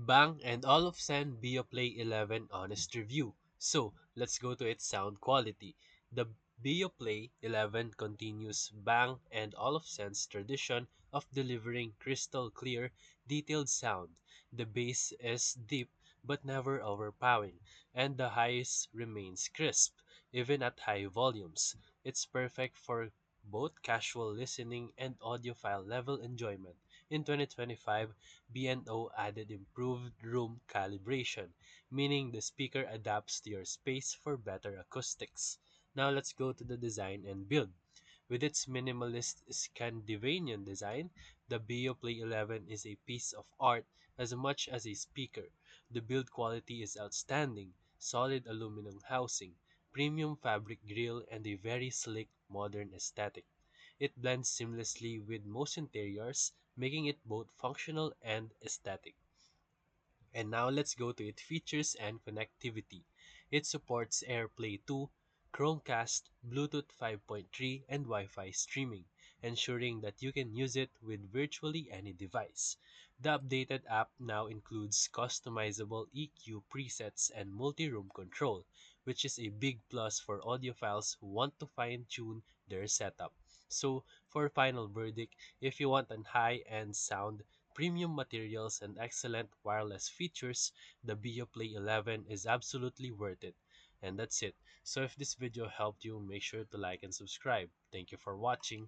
Bang and Olufsen Beoplay 11 Honest Review. So, let's go to its sound quality. The Beoplay 11 continues Bang and Olufsen's tradition of delivering crystal clear, detailed sound. The bass is deep but never overpowering, and the highs remains crisp, even at high volumes. It's perfect for both casual listening and audiophile level enjoyment. In 2025, B&O added improved room calibration, meaning the speaker adapts to your space for better acoustics. Now let's go to the design and build. With its minimalist Scandinavian design, the Beoplay 11 is a piece of art as much as a speaker. The build quality is outstanding, solid aluminum housing, premium fabric grille, and a very slick, modern aesthetic. It blends seamlessly with most interiors, making it both functional and aesthetic. And now let's go to its features and connectivity. It supports AirPlay 2, Chromecast, Bluetooth 5.3, and Wi-Fi streaming, ensuring that you can use it with virtually any device. The updated app now includes customizable EQ presets and multi-room control, which is a big plus for audiophiles who want to fine-tune their setup. So, for final verdict, if you want an high-end sound, premium materials, and excellent wireless features, the Beoplay 11 is absolutely worth it. And that's it. So if this video helped you, make sure to like and subscribe. Thank you for watching.